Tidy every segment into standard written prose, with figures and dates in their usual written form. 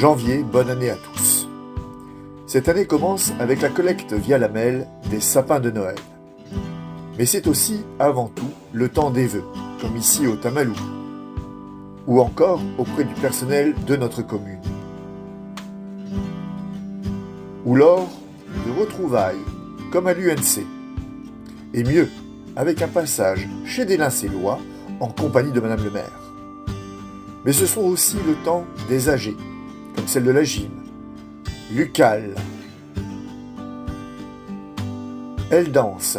Janvier, bonne année à tous. Cette année commence avec la collecte via la mail des sapins de Noël. Mais c'est aussi, avant tout, le temps des vœux, comme ici au Tamalou, ou encore auprès du personnel de notre commune. Ou lors de retrouvailles, comme à l'UNC. Et mieux, avec un passage chez des Lincélois en compagnie de Madame le maire. Mais ce sont aussi le temps des âgés, comme celle de la gym, Lucal. Elle danse.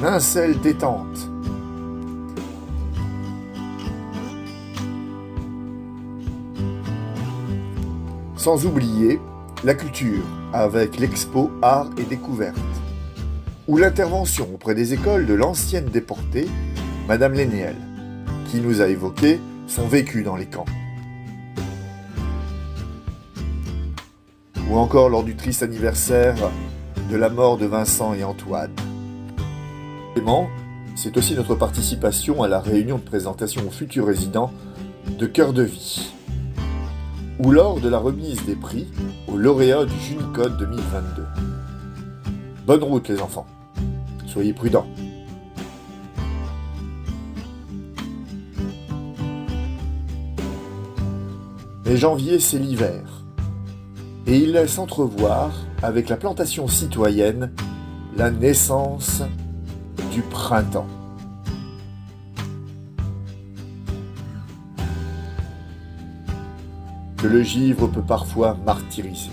Lincel détente. Sans oublier la culture, avec l'expo Art et Découverte, ou l'intervention auprès des écoles de l'ancienne déportée, Madame Léniel, qui nous a évoqué son vécu dans les camps. Ou encore lors du triste anniversaire de la mort de Vincent et Antoine. C'est aussi notre participation à la réunion de présentation aux futurs résidents de Cœur de Vie, ou lors de la remise des prix aux lauréats du Junicode 2022. Bonne route les enfants, soyez prudents. Mais janvier, c'est l'hiver, et il laisse entrevoir, avec la plantation citoyenne, la naissance du printemps. Que le givre peut parfois martyriser.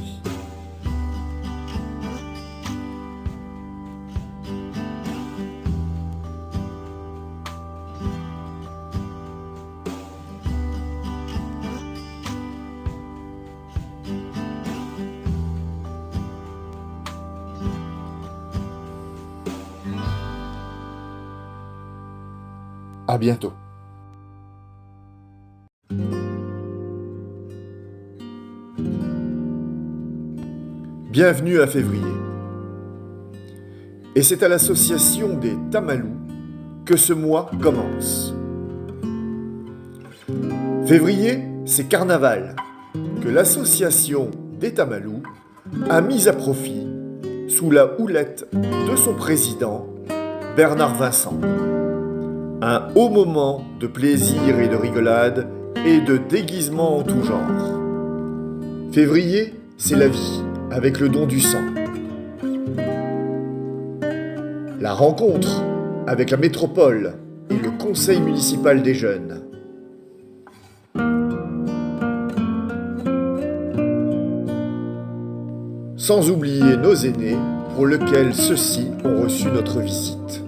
À bientôt. Bienvenue à février. Et c'est à l'association des Tamalous que ce mois commence. Février, c'est carnaval que l'association des Tamalous a mis à profit sous la houlette de son président, Bernard Vincent. Un haut moment de plaisir et de rigolade et de déguisement en tout genre. Février, c'est la vie, avec le don du sang. La rencontre avec la métropole et le conseil municipal des jeunes. Sans oublier nos aînés, pour lesquels ceux-ci ont reçu notre visite.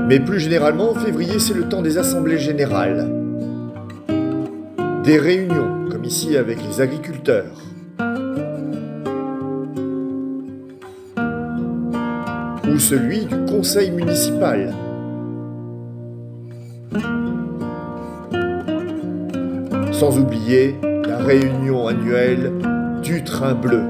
Mais plus généralement, février, c'est le temps des assemblées générales, des réunions, comme ici avec les agriculteurs, ou celui du conseil municipal. Sans oublier la réunion annuelle du train bleu.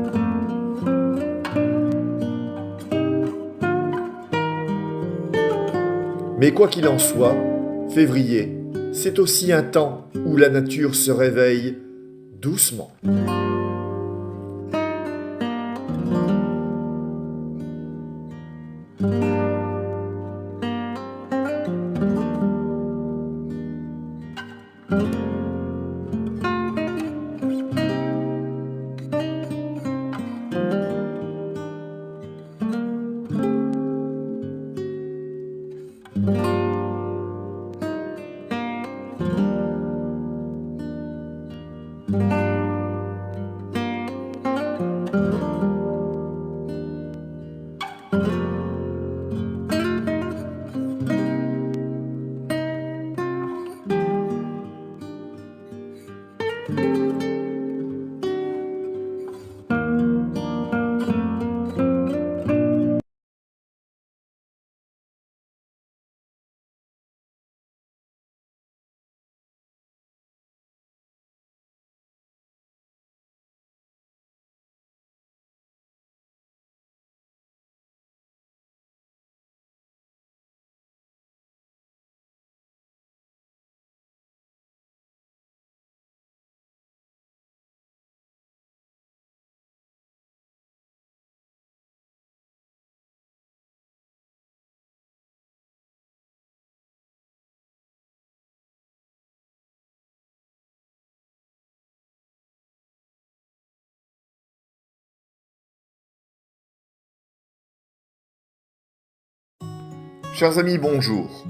Mais quoi qu'il en soit, février, c'est aussi un temps où la nature se réveille doucement. Chers amis, bonjour.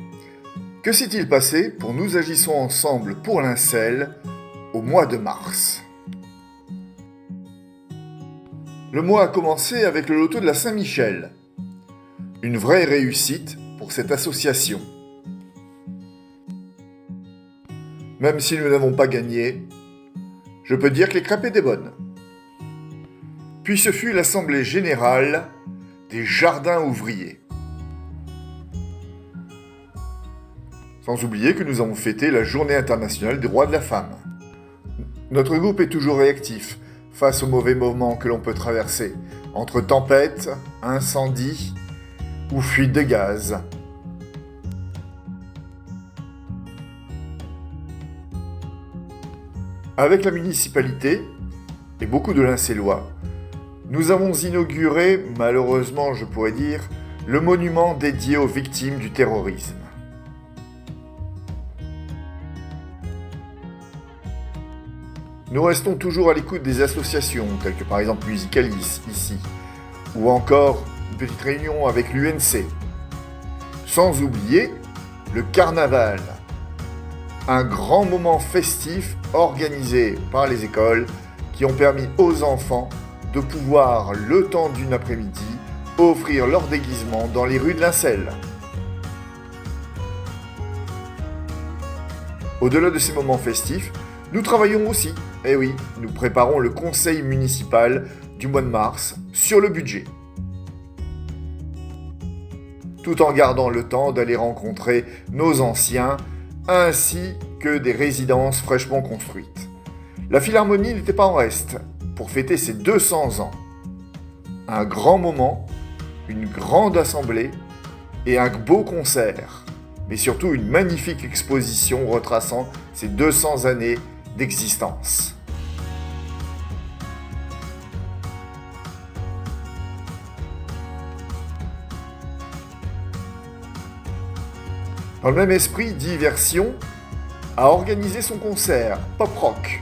Que s'est-il passé pour Nous agissons ensemble pour l'Incel au mois de mars? Le mois a commencé avec le loto de la Saint-Michel. Une vraie réussite pour cette association. Même si nous n'avons pas gagné, je peux dire que les crêpes étaient bonnes. Puis ce fut l'Assemblée générale des jardins ouvriers. Sans oublier que nous avons fêté la Journée internationale des droits de la femme. Notre groupe est toujours réactif face aux mauvais moments que l'on peut traverser, entre tempêtes, incendies ou fuites de gaz. Avec la municipalité et beaucoup de l'Incellois, nous avons inauguré, malheureusement je pourrais dire, le monument dédié aux victimes du terrorisme. Nous restons toujours à l'écoute des associations, telles que par exemple Musicalis, ici, ou encore une petite réunion avec l'UNC. Sans oublier le carnaval, un grand moment festif organisé par les écoles qui ont permis aux enfants de pouvoir, le temps d'une après-midi, offrir leur déguisement dans les rues de l'Incel. Au-delà de ces moments festifs, nous travaillons aussi. Eh oui, nous préparons le conseil municipal du mois de mars sur le budget. Tout en gardant le temps d'aller rencontrer nos anciens ainsi que des résidences fraîchement construites. La Philharmonie n'était pas en reste pour fêter ses 200 ans. Un grand moment, une grande assemblée et un beau concert, mais surtout une magnifique exposition retraçant ces 200 années d'existence. Dans le même esprit, Diversion a organisé son concert Pop Rock.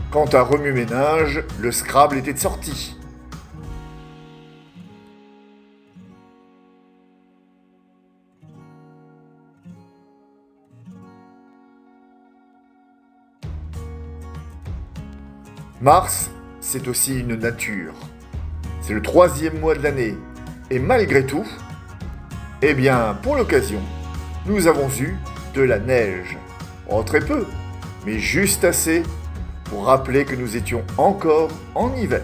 Quant à Remue Ménage, le Scrabble était de sortie. Mars, c'est aussi une nature. C'est le 3e mois de l'année. Et malgré tout, eh bien, pour l'occasion, nous avons eu de la neige. Oh, très peu, mais juste assez pour rappeler que nous étions encore en hiver.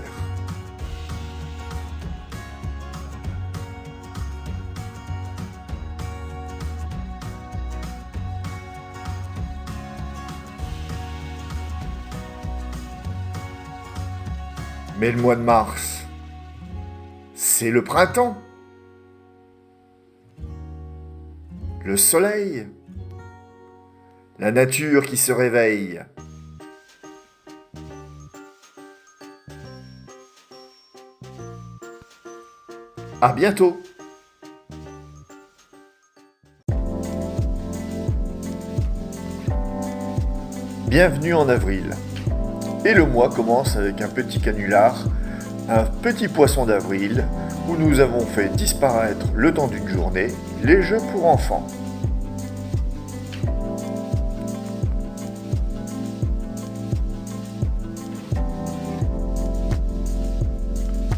Mais le mois de mars, c'est le printemps. Le soleil. La nature qui se réveille. À bientôt. Bienvenue en avril. Et le mois commence avec un petit canular, un petit poisson d'avril, où nous avons fait disparaître le temps d'une journée les jeux pour enfants.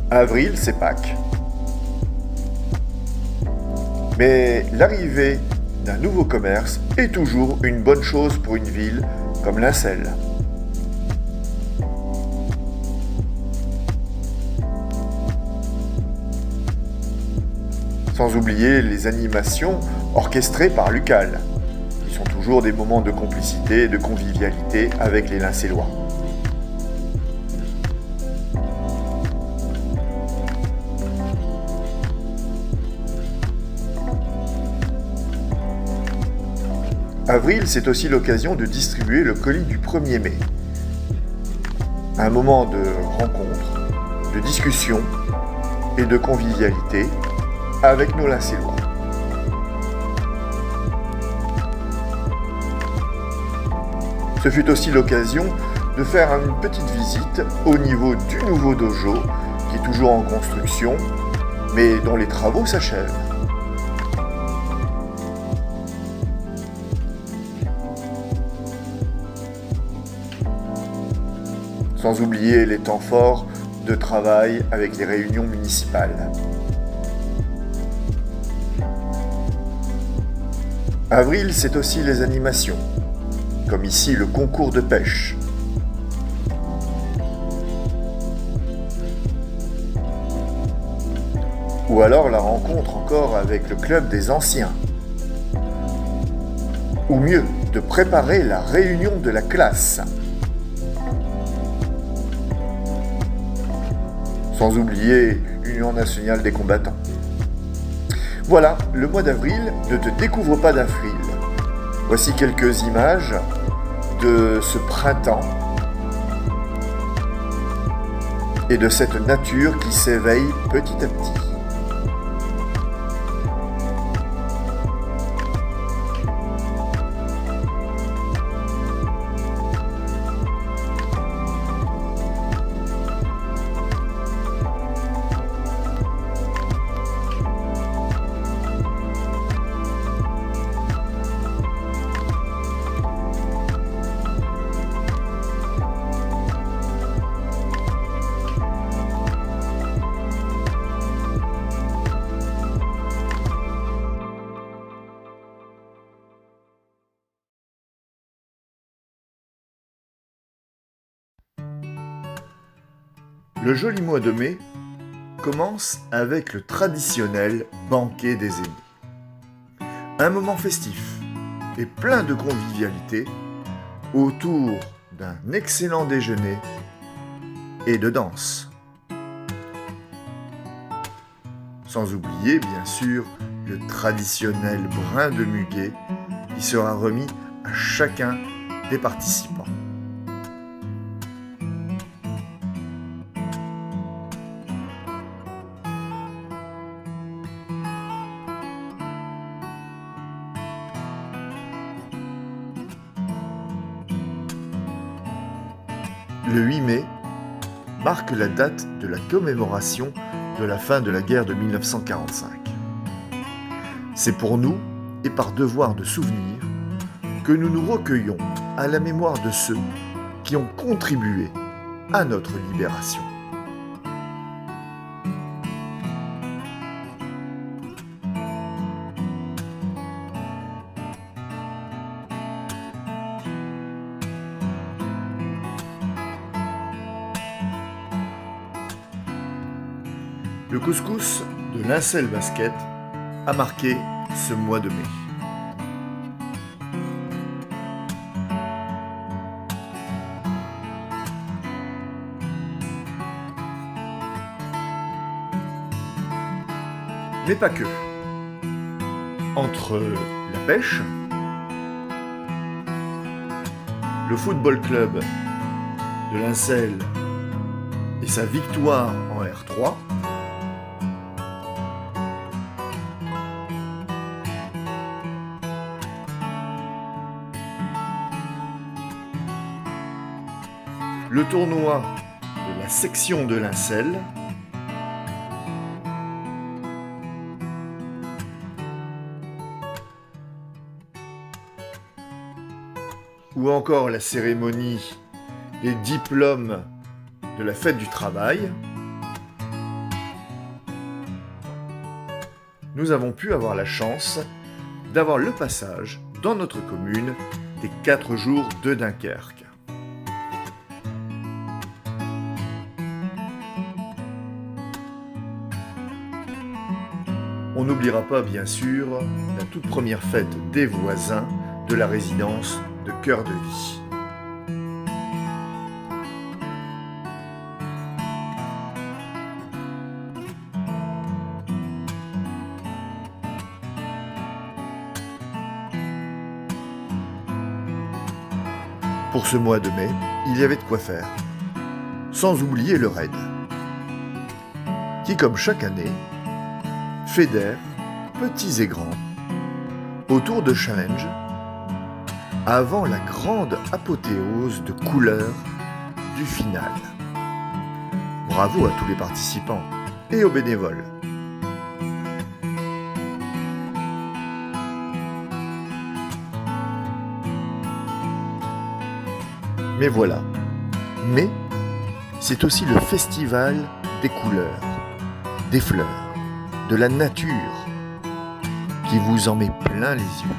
Avril, c'est Pâques. Mais l'arrivée d'un nouveau commerce est toujours une bonne chose pour une ville comme l'Incel. Sans oublier les animations orchestrées par Lucal, qui sont toujours des moments de complicité et de convivialité avec les Lincellois. Avril, c'est aussi l'occasion de distribuer le colis du 1er mai. Un moment de rencontre, de discussion et de convivialité avec nos Lincellois. Ce fut aussi l'occasion de faire une petite visite au niveau du nouveau dojo, qui est toujours en construction, mais dont les travaux s'achèvent. Sans oublier les temps forts de travail avec les réunions municipales. Avril, c'est aussi les animations, comme ici le concours de pêche. Ou alors la rencontre encore avec le club des anciens. Ou mieux, de préparer la réunion de la classe. Sans oublier l'Union nationale des combattants. Voilà, le mois d'avril ne te découvre pas d'avril. Voici quelques images de ce printemps et de cette nature qui s'éveille petit à petit. Le joli mois de mai commence avec le traditionnel banquet des aînés. Un moment festif et plein de convivialité autour d'un excellent déjeuner et de danse. Sans oublier, bien sûr, le traditionnel brin de muguet qui sera remis à chacun des participants. Le 8 mai marque la date de la commémoration de la fin de la guerre de 1945. C'est pour nous, et par devoir de souvenir, que nous nous recueillons à la mémoire de ceux qui ont contribué à notre libération. Le couscous de Lincel Basket a marqué ce mois de mai. Mais pas que. Entre la pêche, le football club de Lincel et sa victoire en R3, le tournoi de la section de Lincel, ou encore la cérémonie des diplômes de la fête du travail, nous avons pu avoir la chance d'avoir le passage dans notre commune des 4 jours de Dunkerque. On n'oubliera pas, bien sûr, la toute première fête des voisins de la résidence de Cœur de Vie. Pour ce mois de mai, il y avait de quoi faire. Sans oublier le raid, qui, comme chaque année, fédère petits et grands autour de challenges avant la grande apothéose de couleurs du final. Bravo à tous les participants et aux bénévoles. Mais voilà, mai, c'est aussi le festival des couleurs, des fleurs, de la nature, qui vous en met plein les yeux.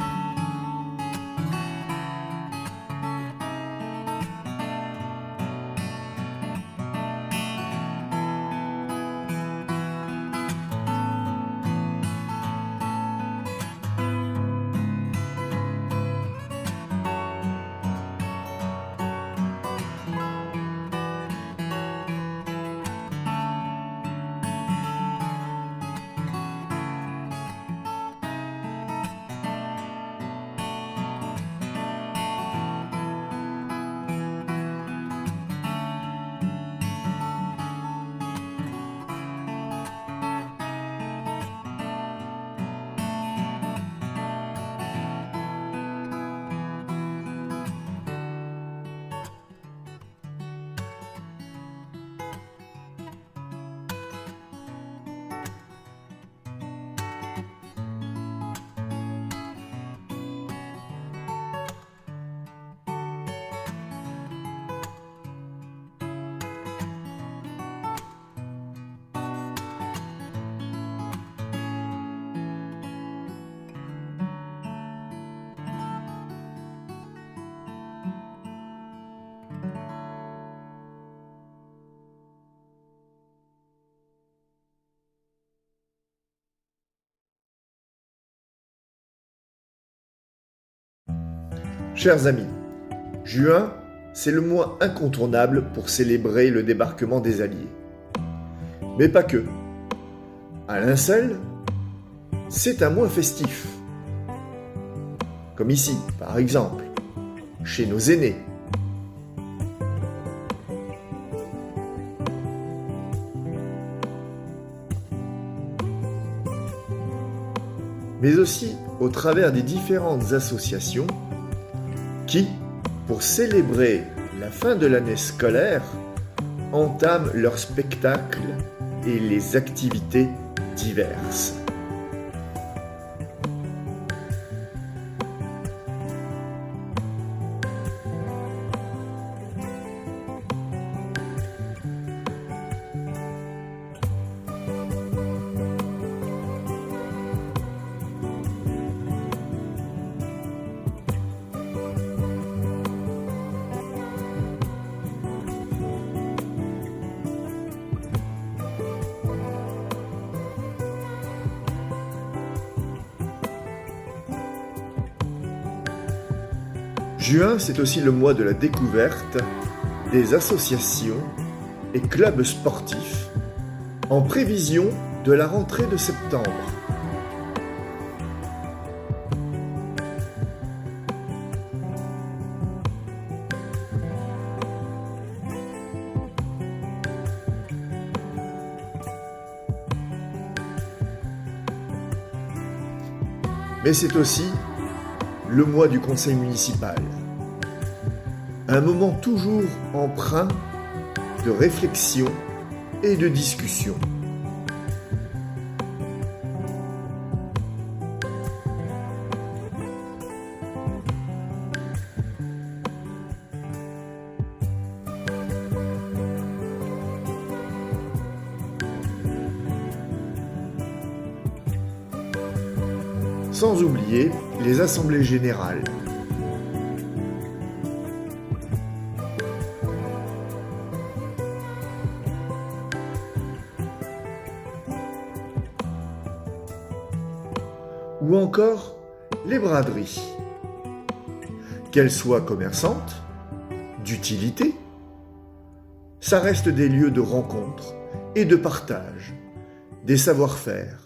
Chers amis, juin, c'est le mois incontournable pour célébrer le débarquement des Alliés. Mais pas que. À Lincel, c'est un mois festif. Comme ici, par exemple, chez nos aînés. Mais aussi au travers des différentes associations qui, pour célébrer la fin de l'année scolaire, entament leurs spectacles et les activités diverses. Juin, c'est aussi le mois de la découverte des associations et clubs sportifs en prévision de la rentrée de septembre. Mais c'est aussi le mois du conseil municipal. Un moment toujours empreint de réflexion et de discussion. Sans oublier les assemblées générales. Ou encore les braderies. Qu'elles soient commerçantes, d'utilité, ça reste des lieux de rencontre et de partage, des savoir-faire.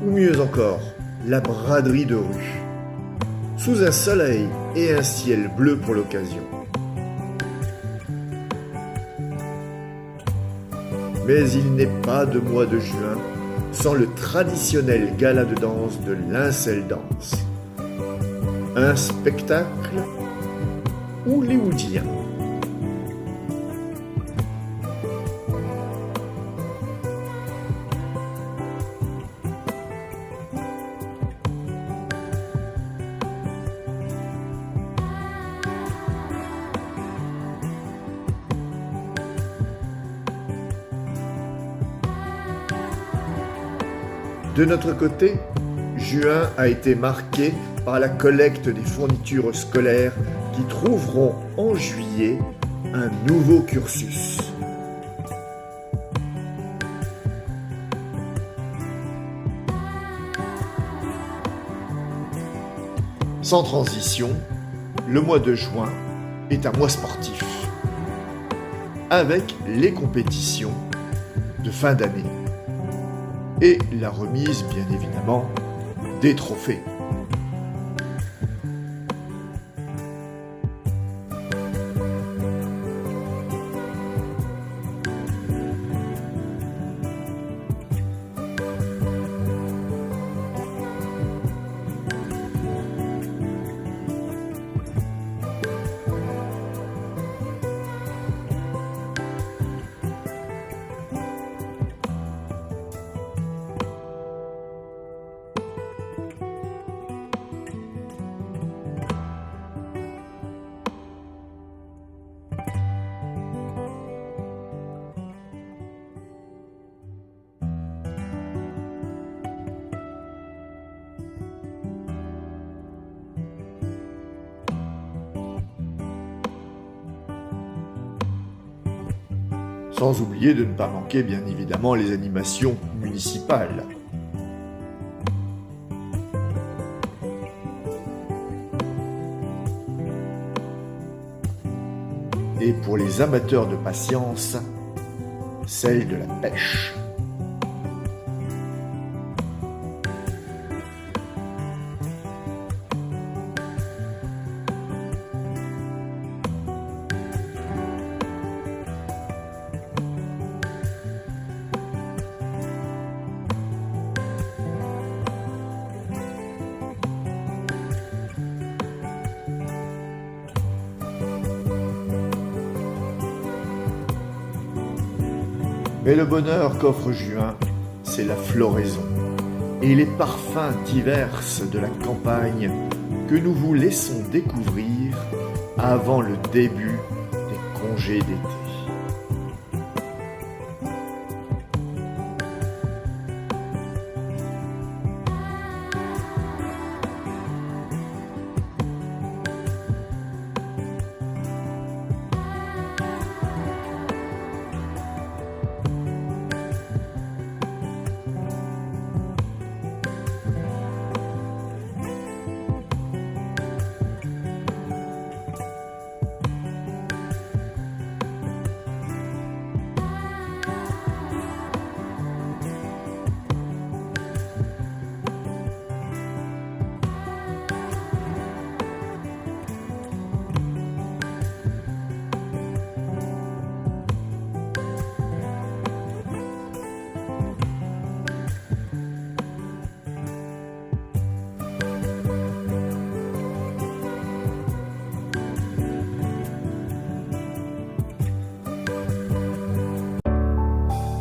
ou mieux encore, la braderie de rue, sous un soleil et un ciel bleu pour l'occasion. Mais il n'est pas de mois de juin sans le traditionnel gala de danse de l'Incel Dance. Un spectacle hollywoodien. De notre côté, juin a été marqué par la collecte des fournitures scolaires qui trouveront en juillet un nouveau cursus. Sans transition, le mois de juin est un mois sportif, avec les compétitions de fin d'année et la remise, bien évidemment, des trophées. Sans oublier de ne pas manquer bien évidemment les animations municipales. Et pour les amateurs de patience, celle de la pêche. Mais le bonheur qu'offre juin, c'est la floraison et les parfums divers de la campagne que nous vous laissons découvrir avant le début des congés d'été.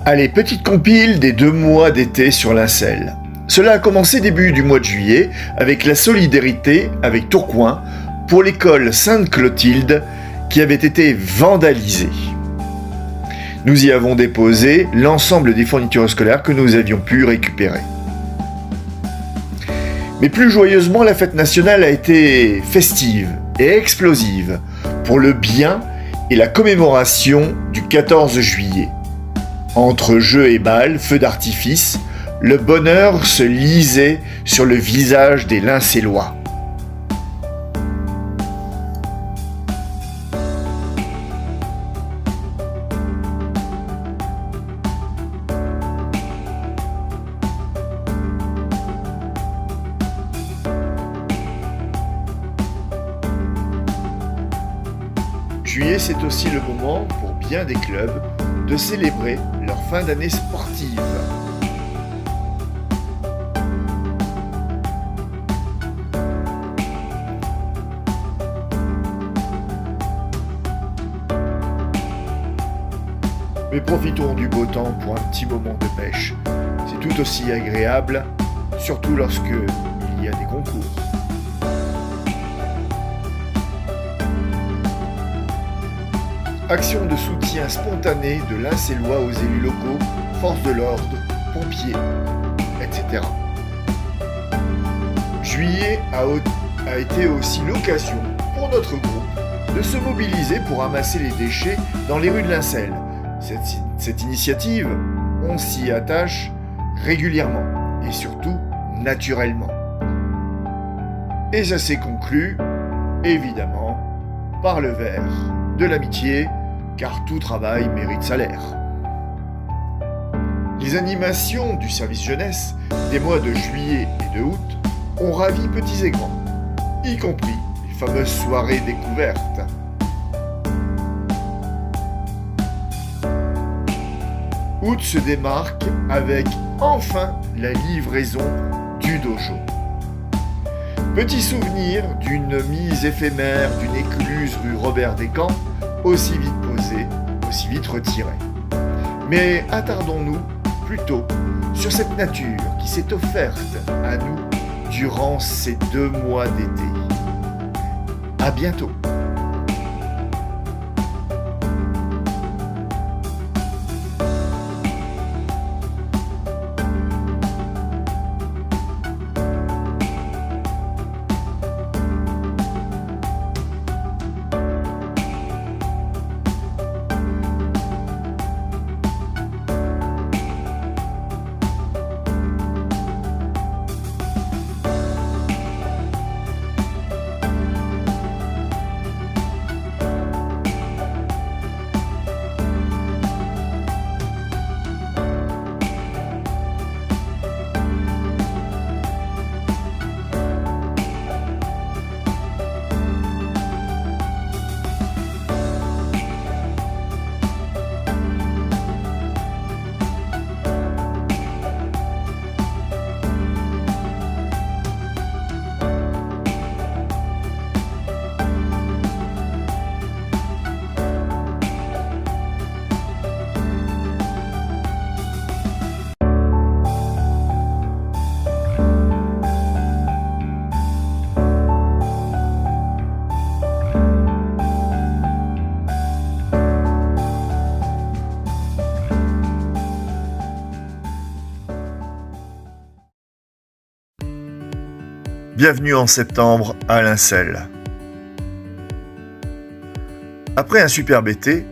Allez, petite compile des 2 mois d'été sur l'Incel. Cela a commencé début du mois de juillet avec la solidarité avec Tourcoing pour l'école Sainte-Clotilde qui avait été vandalisée. Nous y avons déposé l'ensemble des fournitures scolaires que nous avions pu récupérer. Mais plus joyeusement, la fête nationale a été festive et explosive pour le bien et la commémoration du 14 juillet. Entre jeux et balles, feux d'artifice, le bonheur se lisait sur le visage des Lincellois. juillet, c'est aussi le moment pour bien des clubs de célébrer leur fin d'année sportive. Mais profitons du beau temps pour un petit moment de pêche. C'est tout aussi agréable, surtout lorsque il y a des concours. Action de soutien spontané de l'Ain-et-Lois aux élus locaux, forces de l'ordre, pompiers, etc. Juillet a été aussi l'occasion pour notre groupe de se mobiliser pour ramasser les déchets dans les rues de Lincelles. Cette initiative, on s'y attache régulièrement et surtout naturellement. Et ça s'est conclu, évidemment, par le verre de l'amitié, car tout travail mérite salaire. Les animations du service jeunesse des mois de juillet et de août ont ravi petits et grands, y compris les fameuses soirées découvertes. Août se démarque avec enfin la livraison du dojo. Petit souvenir d'une mise éphémère d'une écluse rue Robert Descamps, aussi vite posée, aussi vite retirée. Mais attardons-nous plutôt sur cette nature qui s'est offerte à nous durant ces 2 mois d'été. À bientôt. Bienvenue en septembre à Lincelles. Après un superbe été,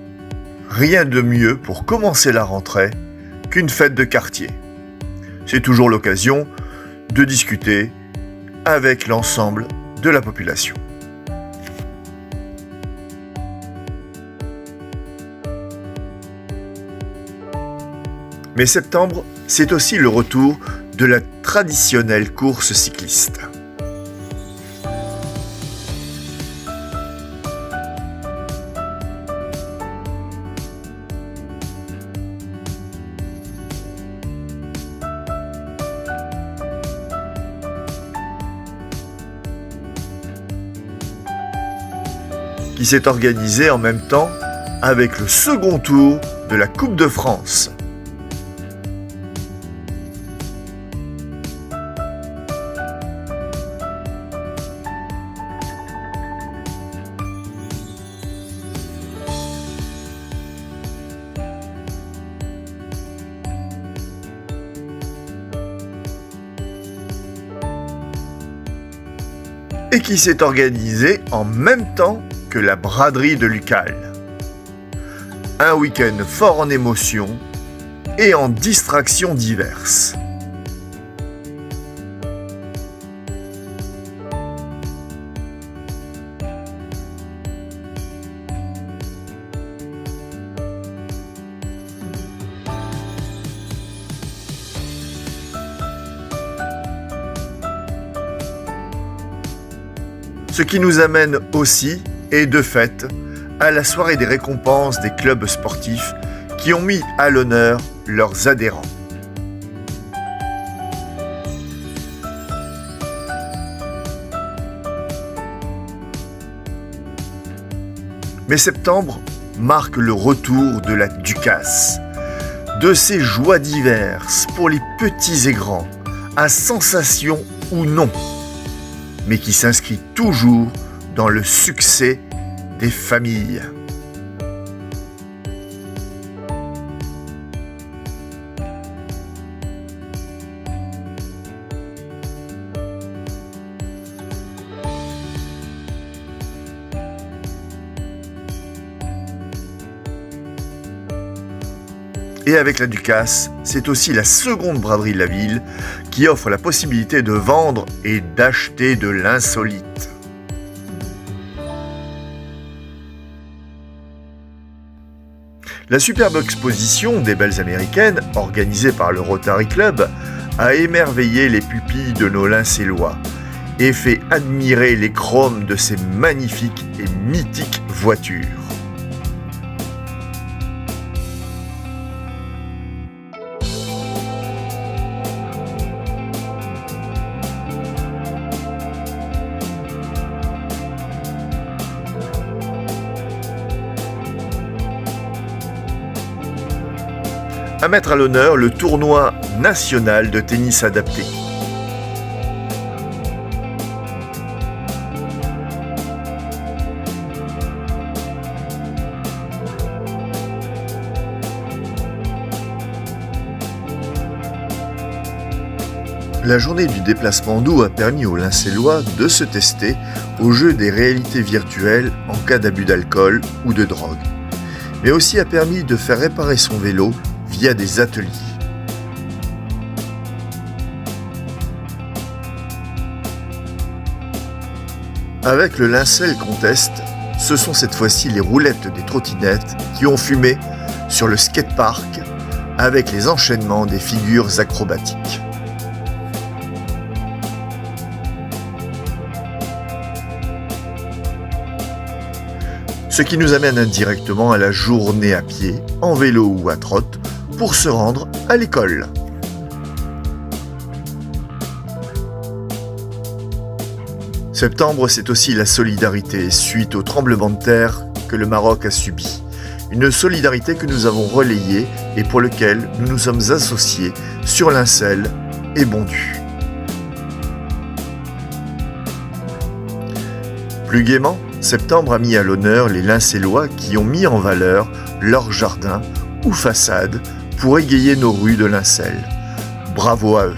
rien de mieux pour commencer la rentrée qu'une fête de quartier. C'est toujours l'occasion de discuter avec l'ensemble de la population. Mais septembre, c'est aussi le retour de la traditionnelle course cycliste. Qui s'est organisé en même temps avec le second tour de la Coupe de France. Et qui s'est organisé en même temps que la braderie de Lucal. Un week-end fort en émotions et en distractions diverses. Ce qui nous amène aussi, et de fait, à la soirée des récompenses des clubs sportifs qui ont mis à l'honneur leurs adhérents. Mais septembre marque le retour de la Ducasse, de ces joies diverses pour les petits et grands, à sensation ou non, mais qui s'inscrit toujours dans le succès des familles. Et avec la Ducasse, c'est aussi la seconde braderie de la ville qui offre la possibilité de vendre et d'acheter de l'insolite. La superbe exposition des Belles Américaines, organisée par le Rotary Club, a émerveillé les pupilles de nos Lincélois et fait admirer les chromes de ces magnifiques et mythiques voitures. À mettre à l'honneur le tournoi national de tennis adapté. La journée du déplacement doux a permis aux Lincélois de se tester au jeu des réalités virtuelles en cas d'abus d'alcool ou de drogue, mais aussi a permis de faire réparer son vélo via des ateliers. Avec le Lincel Contest, ce sont cette fois-ci les roulettes des trottinettes qui ont fumé sur le skatepark avec les enchaînements des figures acrobatiques. Ce qui nous amène indirectement à la journée à pied, en vélo ou à trotte, pour se rendre à l'école. Septembre, c'est aussi la solidarité suite au tremblement de terre que le Maroc a subi. Une solidarité que nous avons relayée et pour laquelle nous nous sommes associés sur Lincel et Bondu. Plus gaiement, Septembre a mis à l'honneur les Lincélois qui ont mis en valeur leur jardin ou façade pour égayer nos rues de Lincel. Bravo à eux.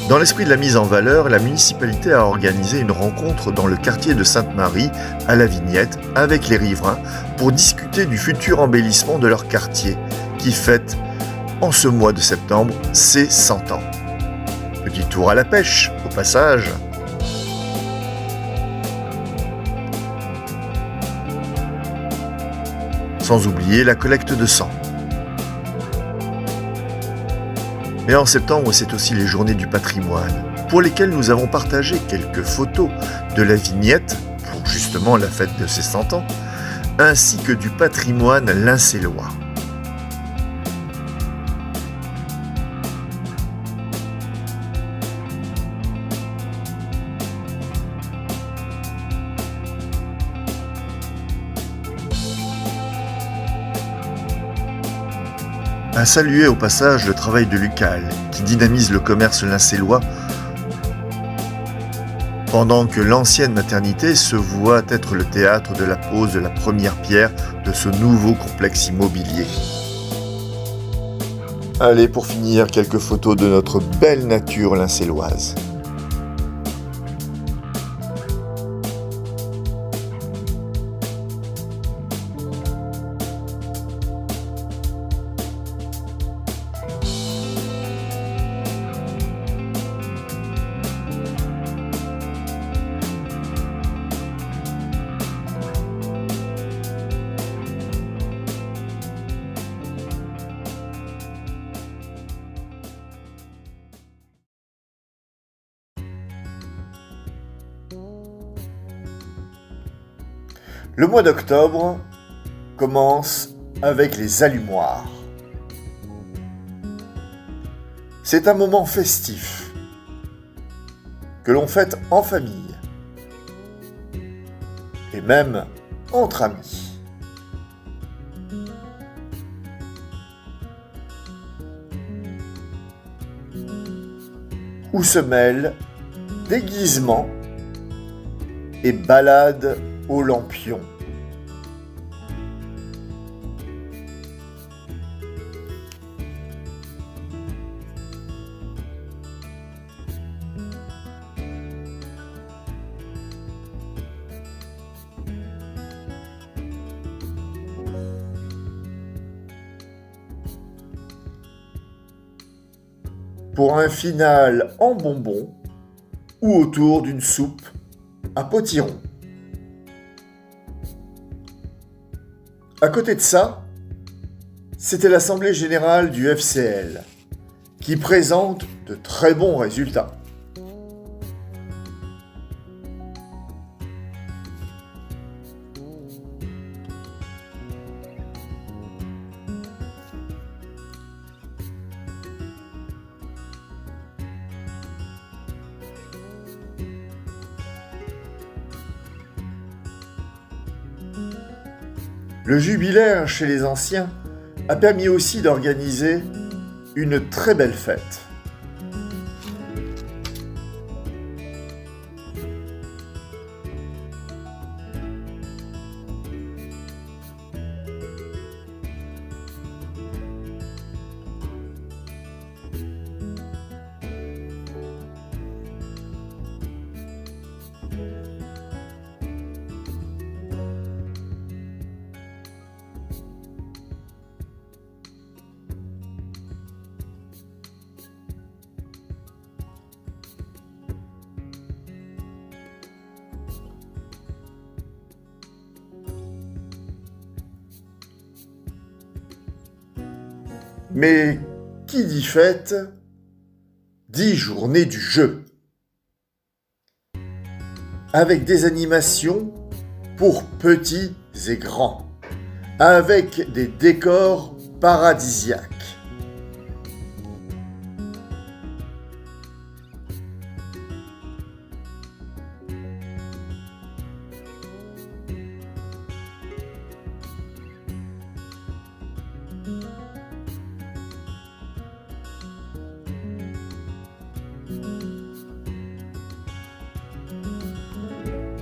Dans l'esprit de la mise en valeur, la municipalité a organisé une rencontre dans le quartier de Sainte-Marie, à la Vignette, avec les riverains pour discuter du futur embellissement de leur quartier, qui fête, en ce mois de septembre, ses 100 ans. Petit tour à la pêche, au passage. Sans oublier la collecte de sang. Mais en septembre, c'est aussi les journées du patrimoine, pour lesquelles nous avons partagé quelques photos de la Vignette, pour justement la fête de ses 100 ans, ainsi que du patrimoine lincélois. À saluer au passage le travail de Lucal, qui dynamise le commerce lincélois, pendant que l'ancienne maternité se voit être le théâtre de la pose de la première pierre de ce nouveau complexe immobilier. Allez, pour finir, quelques photos de notre belle nature lincéloise. Le mois d'octobre commence avec les allumoirs. C'est un moment festif que l'on fête en famille et même entre amis. Où se mêlent déguisements et balades aux lampions. Pour un final en bonbons ou autour d'une soupe à potiron. À côté de ça, c'était l'Assemblée générale du FCL qui présente de très bons résultats. Le jubilaire chez les anciens a permis aussi d'organiser une très belle fête. Mais qui dit fête, dit journée du jeu. Avec des animations pour petits et grands, avec des décors paradisiaques.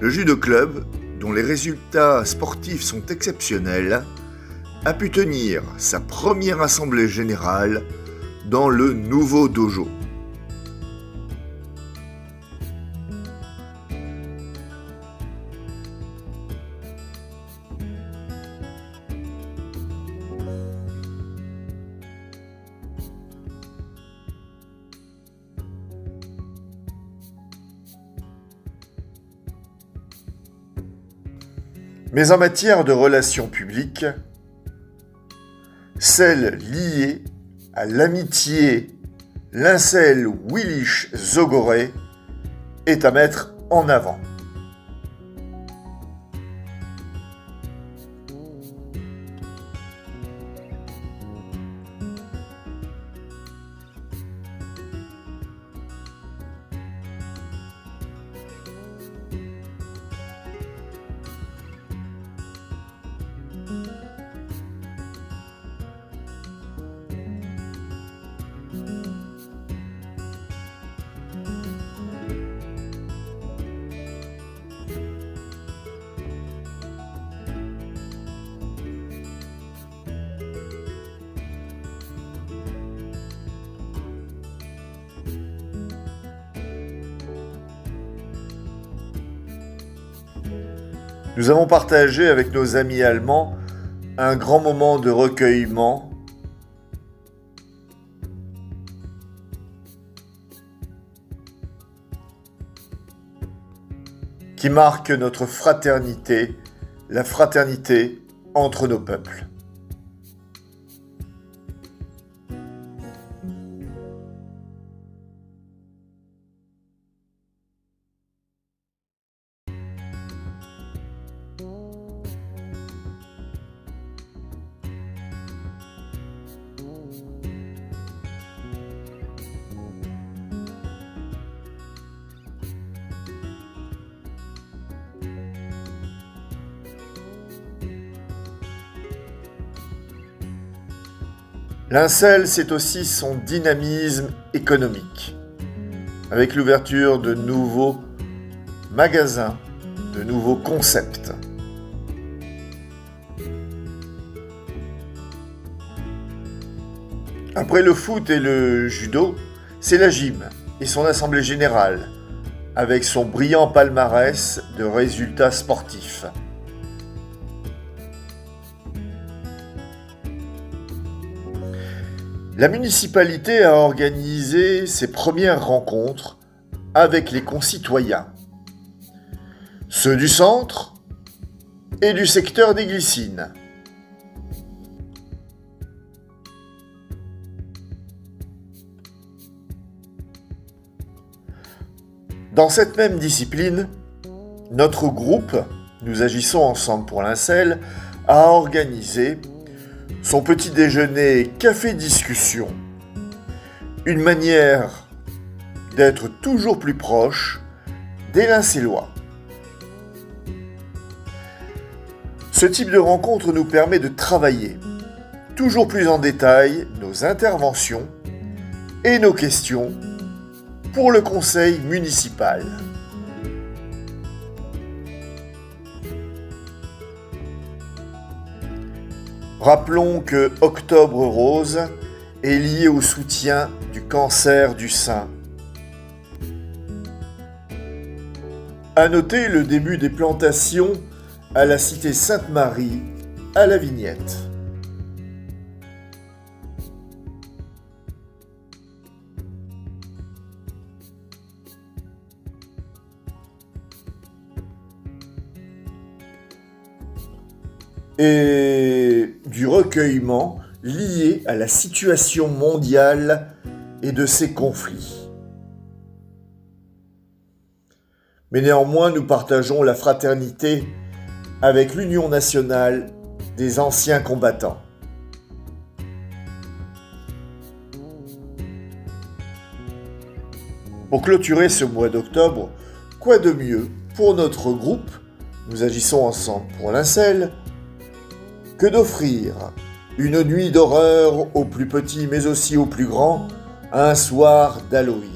Le judo club, dont les résultats sportifs sont exceptionnels, a pu tenir sa première assemblée générale dans le nouveau dojo. Mais en matière de relations publiques, celle liée à l'amitié Lincel-Willich-Zogoré est à mettre en avant. Nous avons partagé avec nos amis allemands un grand moment de recueillement qui marque notre fraternité, la fraternité entre nos peuples. Lincel, c'est aussi son dynamisme économique, avec l'ouverture de nouveaux magasins, de nouveaux concepts. Après le foot et le judo, c'est la gym et son assemblée générale, avec son brillant palmarès de résultats sportifs. La municipalité a organisé ses premières rencontres avec les concitoyens, ceux du centre et du secteur des Glycines. Dans cette même discipline, notre groupe, Nous agissons ensemble pour Lincel, a organisé son petit déjeuner café discussion, une manière d'être toujours plus proche des Lincellois. Ce type de rencontre nous permet de travailler toujours plus en détail nos interventions et nos questions pour le conseil municipal. Rappelons que Octobre Rose est lié au soutien du cancer du sein. À noter le début des plantations à la cité Sainte-Marie, à la Vignette. Et du recueillement lié à la situation mondiale et de ses conflits. Mais néanmoins, nous partageons la fraternité avec l'Union nationale des anciens combattants. Pour clôturer ce mois d'octobre, quoi de mieux pour notre groupe, Nous agissons ensemble pour Lincel, que d'offrir une nuit d'horreur aux plus petits mais aussi aux plus grands, un soir d'Halloween.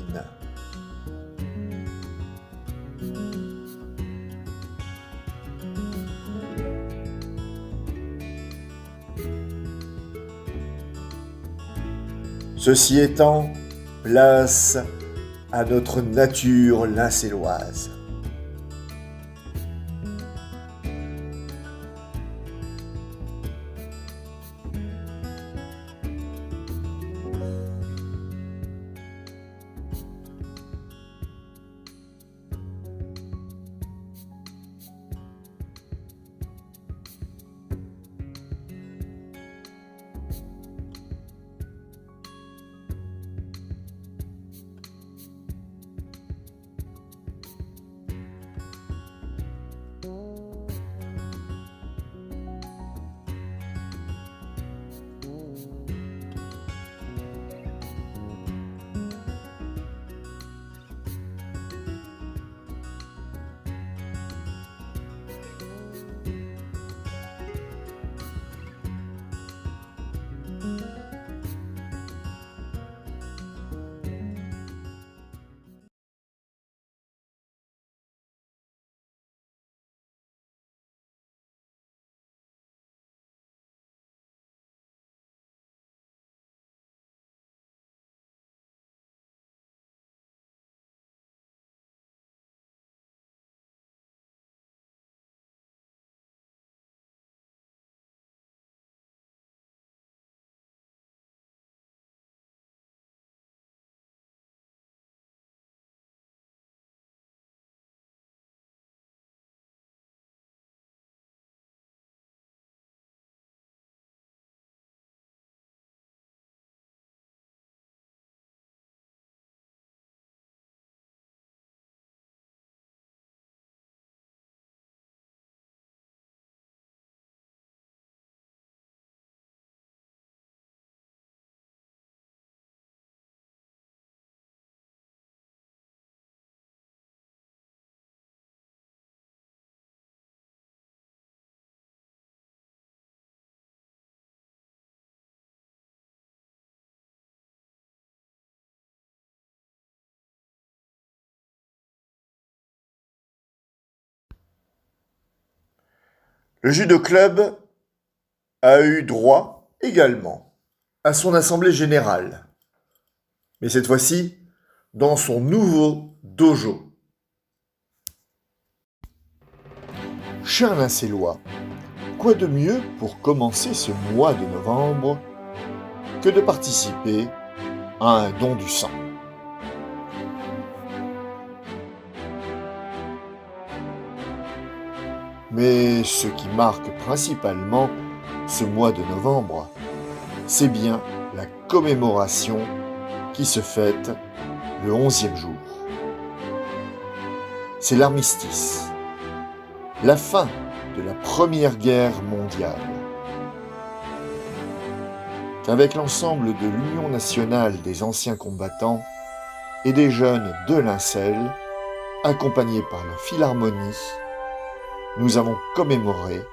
Ceci étant, place à notre nature lincelloise. Le judo club a eu droit également à son assemblée générale, mais cette fois-ci dans son nouveau dojo. Chers Lincellois, quoi de mieux pour commencer ce mois de novembre que de participer à un don du sang? Mais ce qui marque principalement ce mois de novembre, c'est bien la commémoration qui se fête le 11e jour. C'est l'armistice, la fin de la Première Guerre mondiale. Qu'avec l'ensemble de l'Union nationale des anciens combattants et des jeunes de Lincel, accompagnés par la Philharmonie, nous avons commémoré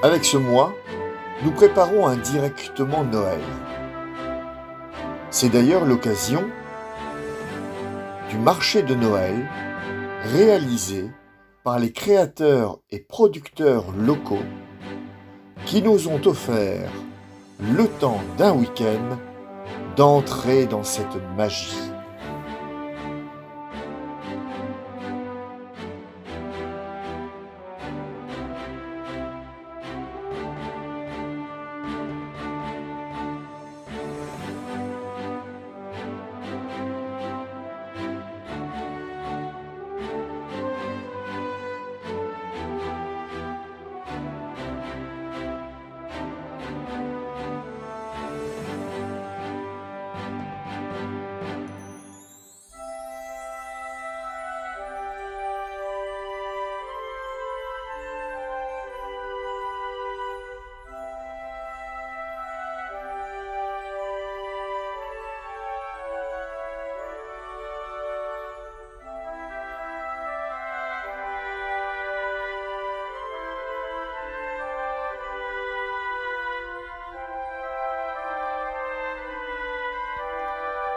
Avec ce mois, nous préparons indirectement Noël. C'est d'ailleurs l'occasion du marché de Noël réalisé par les créateurs et producteurs locaux qui nous ont offert le temps d'un week-end d'entrer dans cette magie.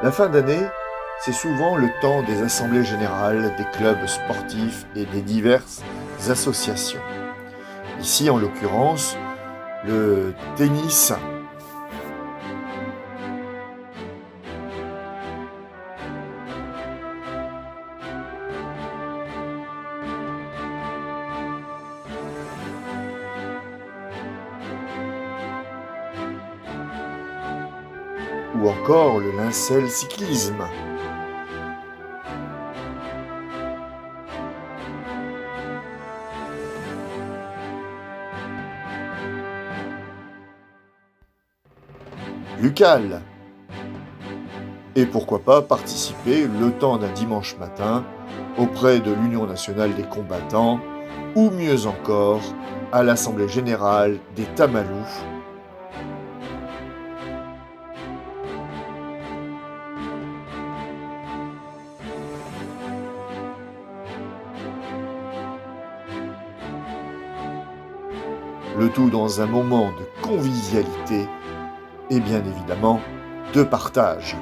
La fin d'année, c'est souvent le temps des assemblées générales des clubs sportifs et des diverses associations. Ici, en l'occurrence, le tennis ou encore le Lincel cyclisme. L'UCAL. Et pourquoi pas participer le temps d'un dimanche matin auprès de l'Union nationale des combattants ou mieux encore à l'Assemblée générale des Tamalous. Le tout dans un moment de convivialité et bien évidemment de partage.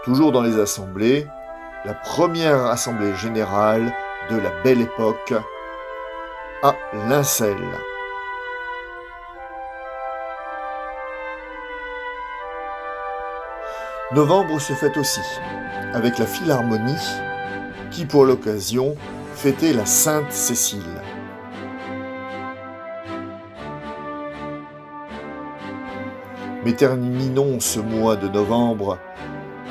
Toujours dans les assemblées, la première assemblée générale de la belle époque à Lincel. Novembre se fête aussi, avec la Philharmonie, qui pour l'occasion fêtait la Sainte Cécile. Mais terminons ce mois de novembre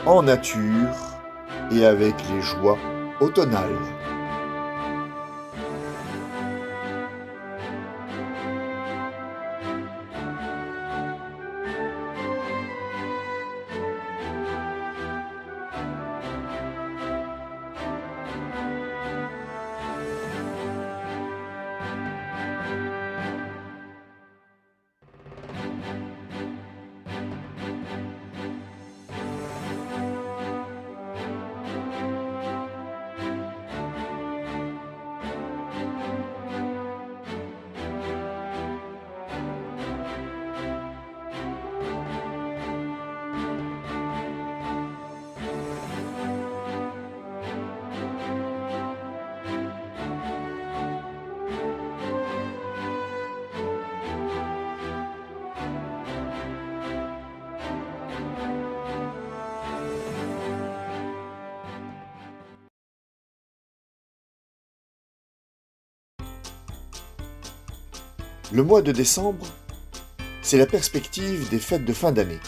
en nature et avec les joies automnales. Le mois de décembre, c'est la perspective des fêtes de fin d'année.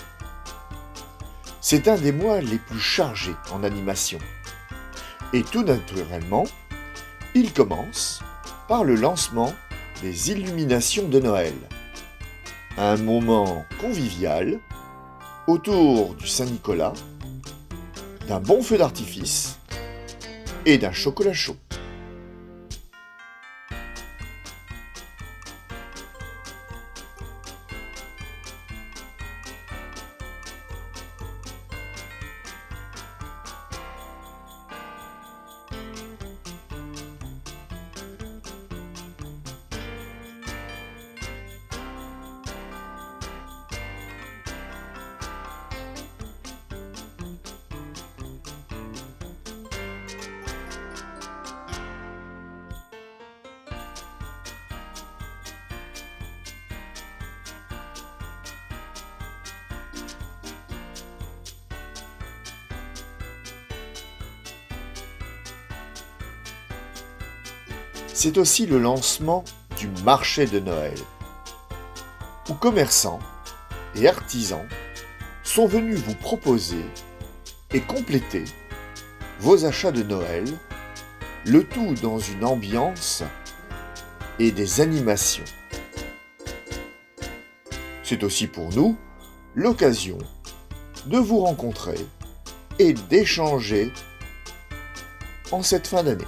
C'est un des mois les plus chargés en animation. Et tout naturellement, il commence par le lancement des illuminations de Noël. Un moment convivial autour du Saint-Nicolas, d'un bon feu d'artifice et d'un chocolat chaud. C'est aussi le lancement du marché de Noël, où commerçants et artisans sont venus vous proposer et compléter vos achats de Noël, le tout dans une ambiance et des animations. C'est aussi pour nous l'occasion de vous rencontrer et d'échanger en cette fin d'année.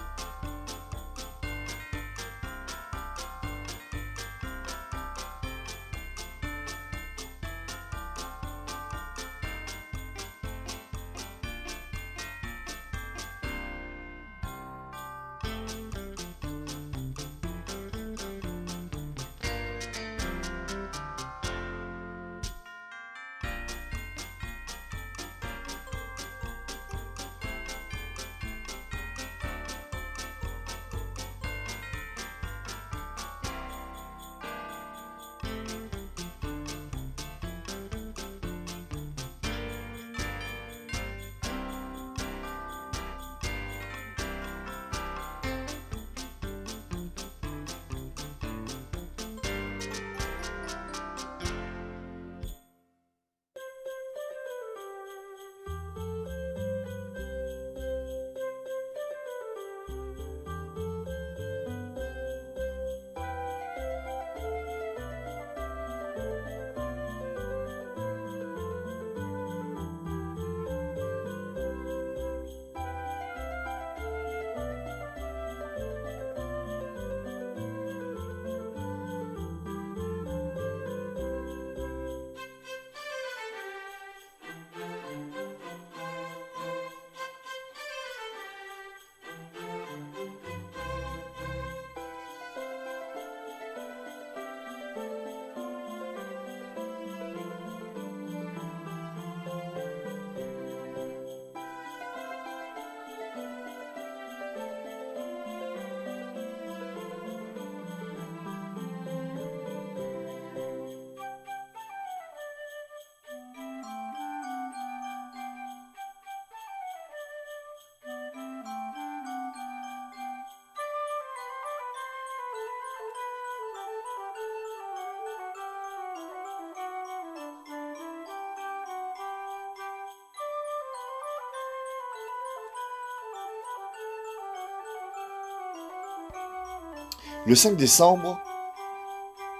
Le 5 décembre,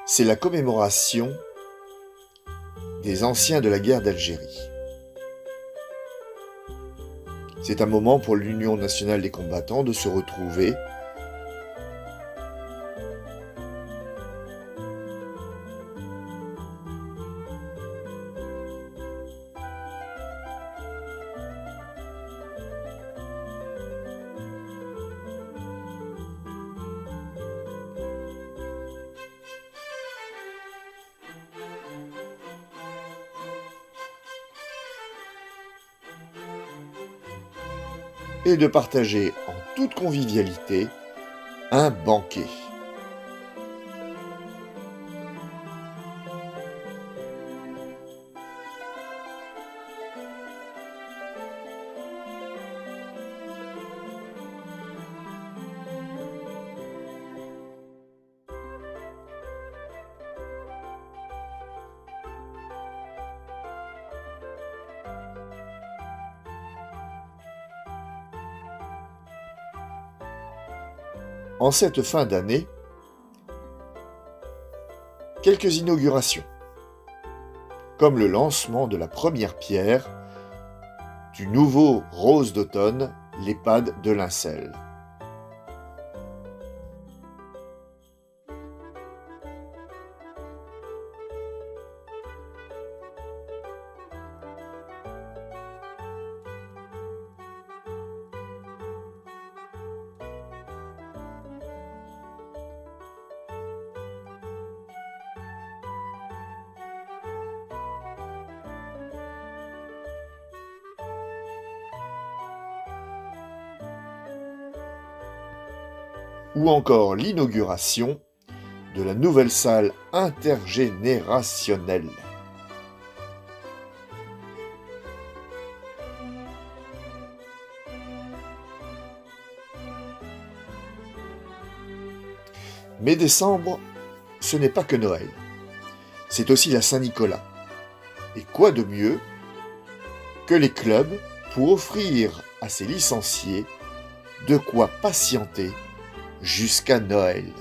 c'est la commémoration des anciens de la guerre d'Algérie. C'est un moment pour l'Union nationale des combattants de se retrouver et de partager en toute convivialité un banquet. En cette fin d'année, quelques inaugurations, comme le lancement de la première pierre du nouveau Rose d'automne, l'EHPAD de Lincel. Ou encore l'inauguration de la nouvelle salle intergénérationnelle. Mais décembre, ce n'est pas que Noël, c'est aussi la Saint-Nicolas. Et quoi de mieux que les clubs pour offrir à ses licenciés de quoi patienter jusqu'à Noël.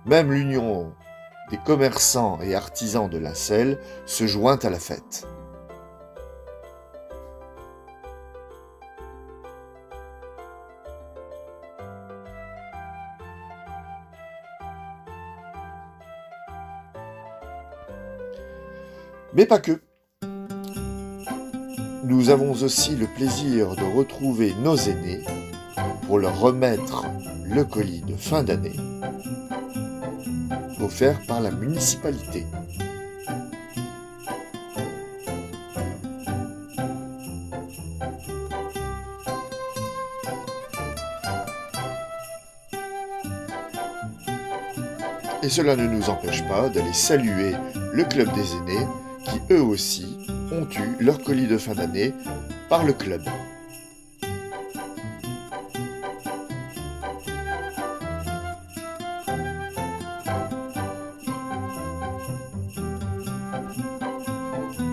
Même l'Union des commerçants et artisans de Lincel se joint à la fête. Mais pas que. Nous avons aussi le plaisir de retrouver nos aînés pour leur remettre le colis de fin d'année offert par la municipalité. Et cela ne nous empêche pas d'aller saluer le club des aînés qui eux aussi ont eu leur colis de fin d'année par le club.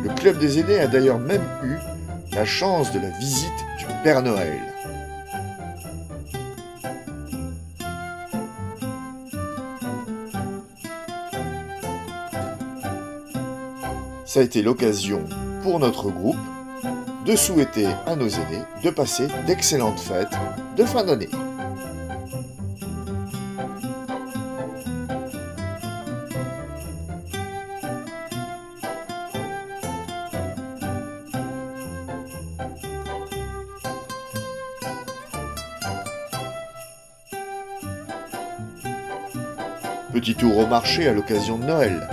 Le club des aînés a d'ailleurs même eu la chance de la visite du Père Noël. Ça a été l'occasion pour notre groupe de souhaiter à nos aînés de passer d'excellentes fêtes de fin d'année. Petit tour au marché à l'occasion de Noël.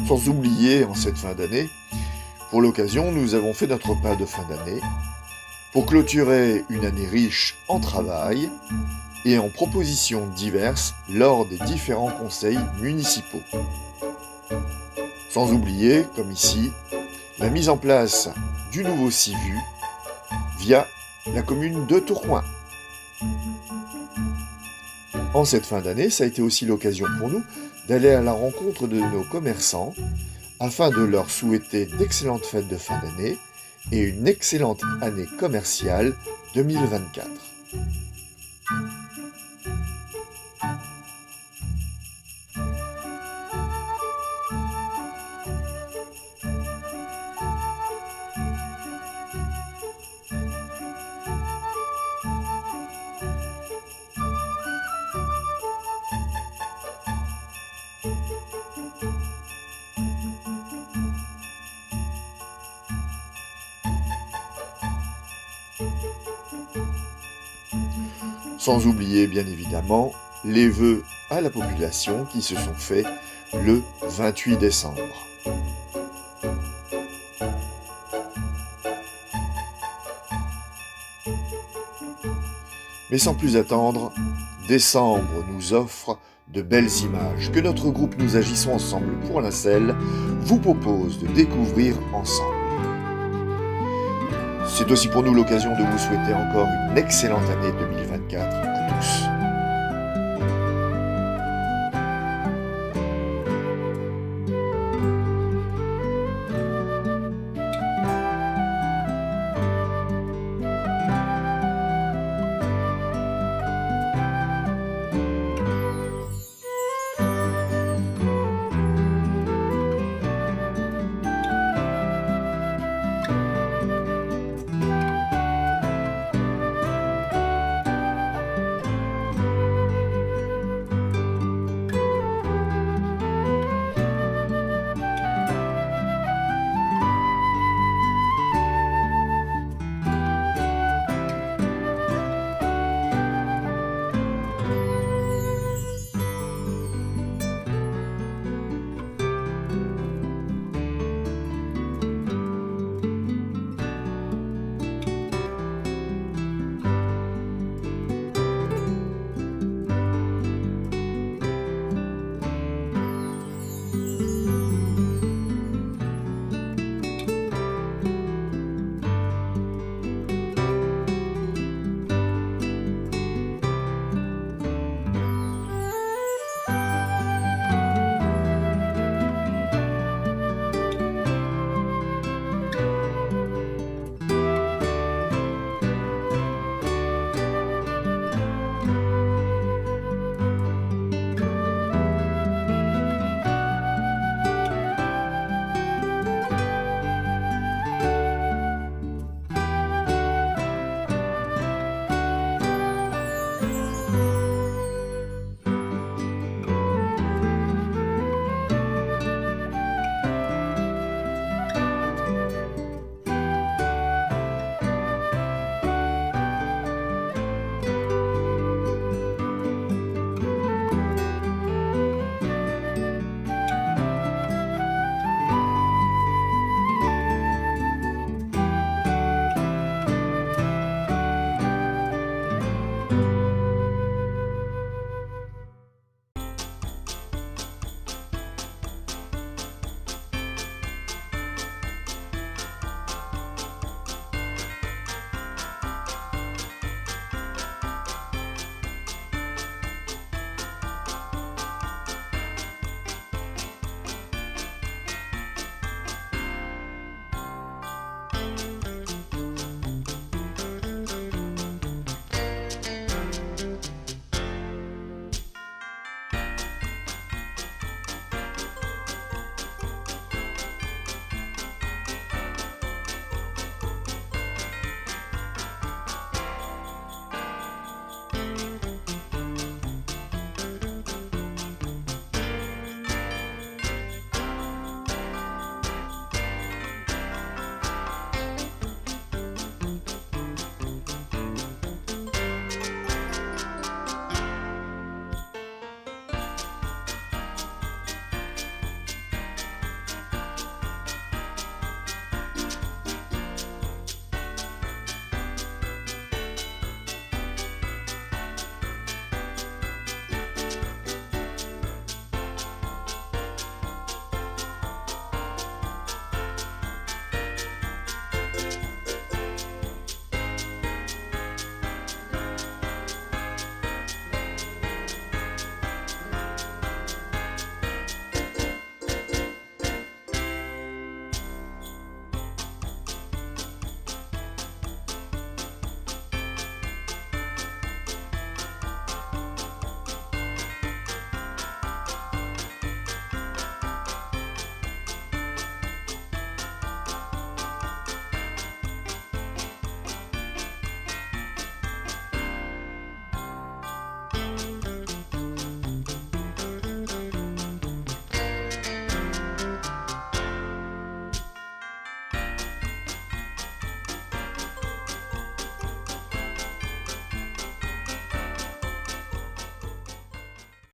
Sans oublier, en cette fin d'année, pour l'occasion, nous avons fait notre repas de fin d'année pour clôturer une année riche en travail et en propositions diverses lors des différents conseils municipaux. Sans oublier, comme ici, la mise en place du nouveau CIVU via la commune de Tourcoing. En cette fin d'année, ça a été aussi l'occasion pour nous d'aller à la rencontre de nos commerçants afin de leur souhaiter d'excellentes fêtes de fin d'année et une excellente année commerciale 2024. Sans oublier bien évidemment les vœux à la population qui se sont faits le 28 décembre. Mais sans plus attendre, décembre nous offre de belles images que notre groupe Nous Agissons Ensemble pour la Selle vous propose de découvrir ensemble. C'est aussi pour nous l'occasion de vous souhaiter encore une excellente année 2024 à tous.